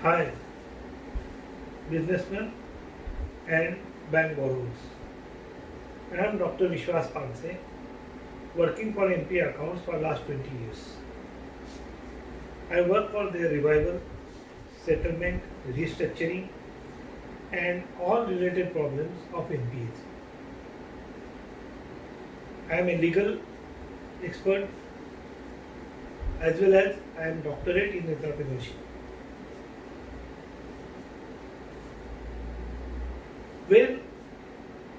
Hi, businessmen and bank borrowers. I am Dr. Vishwas Panse, working for NPA accounts for last 20 years. I work for their revival, settlement, restructuring, and all related problems of NPAs. I am a legal expert as well as I am doctorate in entrepreneurship. When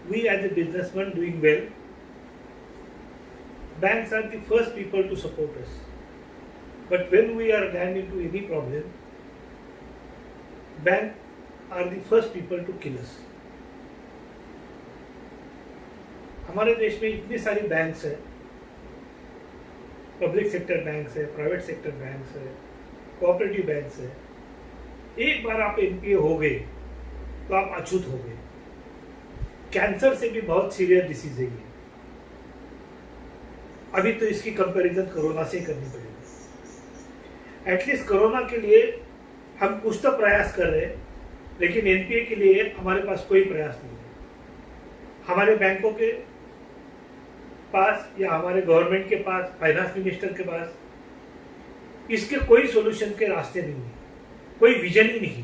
we as a businessman doing well, banks are the first people to support us. But when we are land into any problem, banks are the first people to kill us. हमारे देश में इतनी सारी banks है, public sector banks है, private sector banks है, cooperative banks है. एक बार आप एनपीए हो गए तो आप अछूत हो गए. कैंसर से भी बहुत सीरियस डिसीज है ये. अभी तो इसकी कंपैरिजन कोरोना से करनी पड़ेगी. एटलीस्ट कोरोना के लिए हम कुछ तो प्रयास कर रहे हैं, लेकिन एनपीए के लिए हमारे पास कोई प्रयास नहीं है. हमारे बैंकों के पास या हमारे गवर्नमेंट के पास, फाइनेंस मिनिस्टर के पास इसके कोई सॉल्यूशन के रास्ते नहीं है, कोई विजन ही नहीं.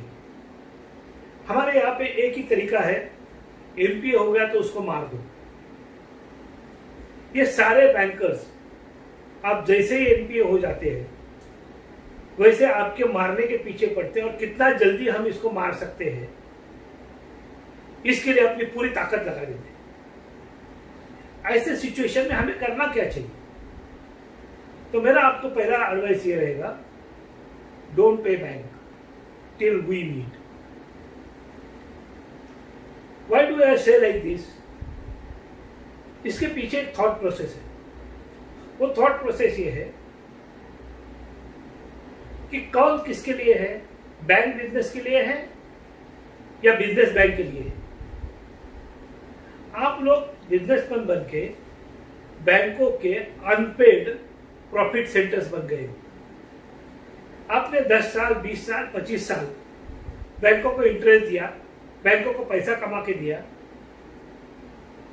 हमारे यहाँ पे एक ही तरीका है, एनपीए हो गया तो उसको मार दो. ये सारे बैंकर्स आप जैसे ही एनपीए हो जाते हैं वैसे आपके मारने के पीछे पड़ते हैं, और कितना जल्दी हम इसको मार सकते हैं इसके लिए अपनी पूरी ताकत लगा देते हैं. ऐसे सिचुएशन में हमें करना क्या चाहिए? तो मेरा आपको पहला एडवाइस ये रहेगा, don't pay bank till we meet. Why do I say like this? इसके पीछे एक थॉट प्रोसेस है. वो थॉट प्रोसेस ये है कि कौन किसके लिए है, बैंक बिजनेस के लिए है या बिजनेस बैंक के लिए है. आप लोग बिजनेसमैन बन के बैंकों के अनपेड प्रॉफिट सेंटर्स बन गए. आपने 10 साल, 20 साल, 25 साल बैंकों को इंटरेस्ट दिया, बैंकों को पैसा कमा के दिया.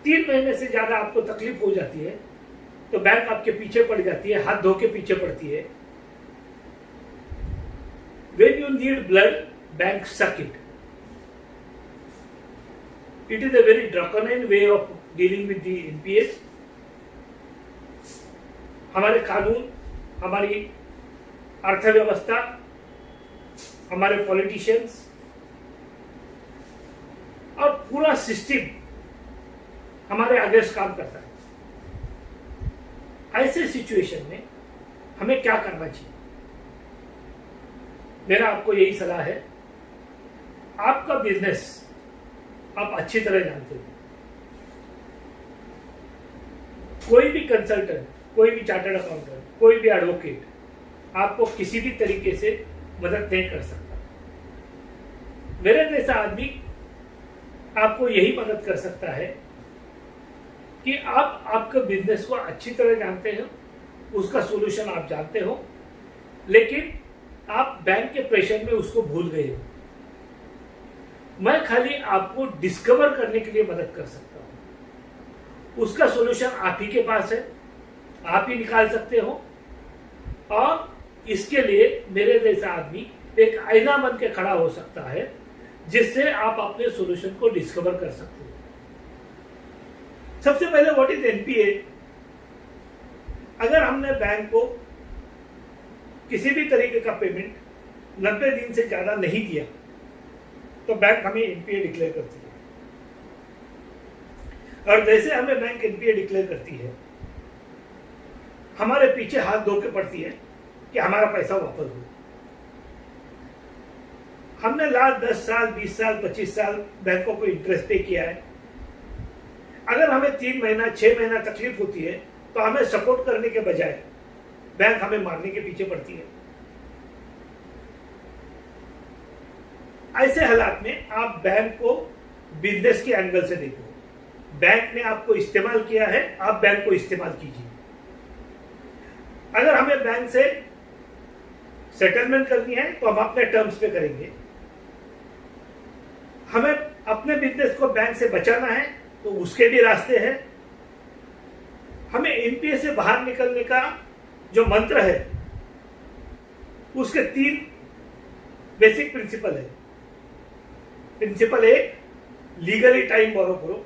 3 महीने से ज्यादा आपको तकलीफ हो जाती है तो बैंक आपके पीछे पड़ जाती है, हाथ धो के पीछे पड़ती है. When you need blood, bank suck it. It is a very draconian way of dealing with the NPAs. हमारे कानून, हमारी अर्थव्यवस्था, हमारे पॉलिटिशियंस और पूरा सिस्टम हमारे अगेंस्ट काम करता है. ऐसे सिचुएशन में हमें क्या करना चाहिए? मेरा आपको यही सलाह है. आपका बिजनेस आप अच्छी तरह जानते हो. कोई भी कंसल्टेंट, कोई भी चार्टर्ड अकाउंटेंट, कोई भी एडवोकेट आपको किसी भी तरीके से मदद नहीं कर सकता. मेरे जैसा आदमी आपको यही मदद कर सकता है कि आप आपके बिजनेस को अच्छी तरह जानते हो, उसका सॉल्यूशन आप जानते हो, लेकिन आप बैंक के प्रेशर में उसको भूल गए हो. मैं खाली आपको डिस्कवर करने के लिए मदद कर सकता हूं. उसका सॉल्यूशन आप ही के पास है, आप ही निकाल सकते हो. और इसके लिए मेरे जैसा आदमी एक आईना बन के खड़ा हो सकता है, जिससे आप अपने सॉल्यूशन को डिस्कवर कर सकते हो. सबसे पहले व्हाट इज एनपीए? अगर हमने बैंक को किसी भी तरीके का पेमेंट 90 दिन से ज्यादा नहीं दिया तो बैंक हमें एनपीए डिक्लेयर करती है. और जैसे हमें बैंक एनपीए डिक्लेयर करती है, हमारे पीछे हाथ धो के पड़ती है कि हमारा पैसा वापस हो. हमने लास्ट 10 साल, 20 साल, 25 साल बैंकों को इंटरेस्ट पे किया है. अगर हमें 3 महीना, 6 महीना तकलीफ होती है तो हमें सपोर्ट करने के बजाय बैंक हमें मारने के पीछे पड़ती है. ऐसे हालात में आप बैंक को बिजनेस के एंगल से देखो. बैंक ने आपको इस्तेमाल किया है, आप बैंक को इस्तेमाल कीजिए. अगर हमें बैंक से सेटलमेंट करनी है तो हम अपने टर्म्स पे करेंगे। हमें अपने बिजनेस को बैंक से बचाना है तो उसके भी रास्ते हैं। हमें एनपीए से बाहर निकलने का जो मंत्र है उसके 3 बेसिक प्रिंसिपल है। प्रिंसिपल 1, लीगली टाइम बोरो करो।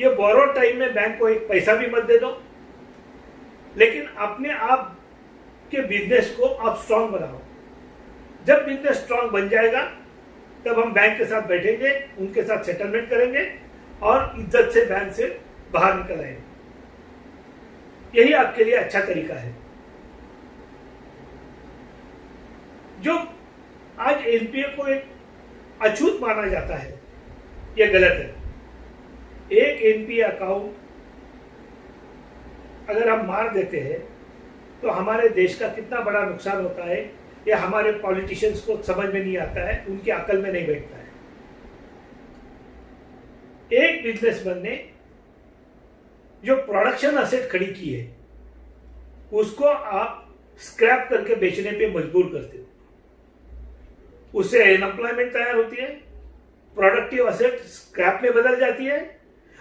ये बोरो टाइम में बैंक को एक पैसा भी मत दे दो, लेकिन अपने आप के बिजनेस को आप स्ट्रांग बनाओ। जब बिजनेस स्ट्रांग बन जाएगा तब हम बैंक के साथ बैठेंगे, उनके साथ सेटलमेंट करेंगे और इज्जत से बैंक से बाहर निकल आएंगे। यही आपके लिए अच्छा तरीका है। जो आज एनपीए को एक अछूत माना जाता है, यह गलत है। एक एनपीए अकाउंट अगर हम मार देते हैं तो हमारे देश का कितना बड़ा नुकसान होता है, यह हमारे पॉलिटिशियंस को समझ में नहीं आता है, उनकी अकल में नहीं बैठता है। एक बिजनेसमैन ने जो प्रोडक्शन असेट खड़ी की है उसको आप स्क्रैप करके बेचने पे मजबूर करते हो, उससे अनएम्प्लॉयमेंट तैयार होती है, प्रोडक्टिव असेट स्क्रैप में बदल जाती है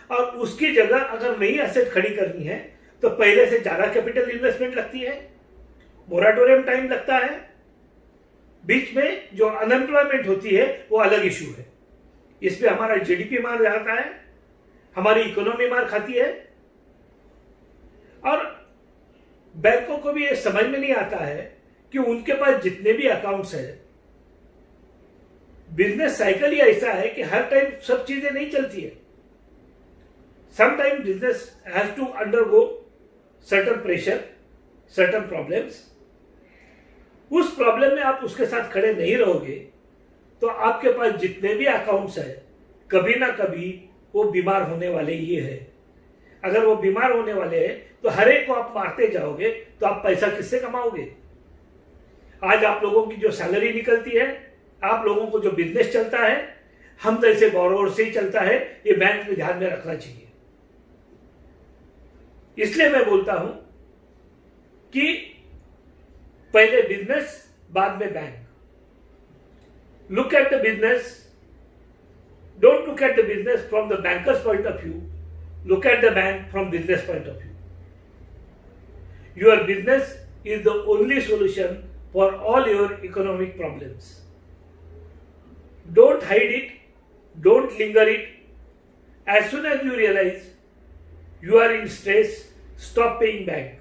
और उसकी जगह अगर नई असेट खड़ी करनी है तो पहले से ज्यादा कैपिटल इन्वेस्टमेंट लगती है, मोराटोरियम टाइम लगता है, बीच में जो अनएम्प्लॉयमेंट होती है वो अलग इशू है। इसमें हमारा जीडीपी मार जाता है, हमारी इकोनॉमी मार खाती है और बैंकों को भी ये समझ में नहीं आता है कि उनके पास जितने भी अकाउंट्स है, बिजनेस साइकिल ही ऐसा है कि हर टाइम सब चीजें नहीं चलती है। Sometime business has to undergo certain pressure, certain problems. उस प्रॉब्लम में आप उसके साथ खड़े नहीं रहोगे तो आपके पास जितने भी अकाउंट्स है कभी ना कभी वो बीमार होने वाले ही है। अगर वो बीमार होने वाले हैं तो हर एक को आप मारते जाओगे तो आप पैसा किससे कमाओगे? आज आप लोगों की जो सैलरी निकलती है, आप लोगों को जो बिजनेस चलता है, हम जैसे बोरोवर से ही चलता है। ये बैंक में ध्यान में रखना चाहिए। इसलिए मैं बोलता हूं कि पहले बिजनेस, बाद में bank. Look at the business, don't look at the business from the bankers point of view, look at the bank from business point of view. Your business is the only solution for all your economic problems. Don't hide it, don't linger it. As soon as you realize you are in stress, stop paying bank.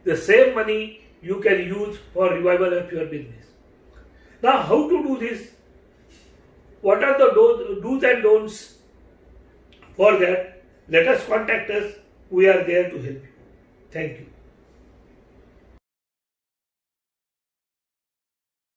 The same money you can use for revival of your business. Now, how to do this? What are the do's and don'ts? For that, let us contact us. We are there to help you. Thank you.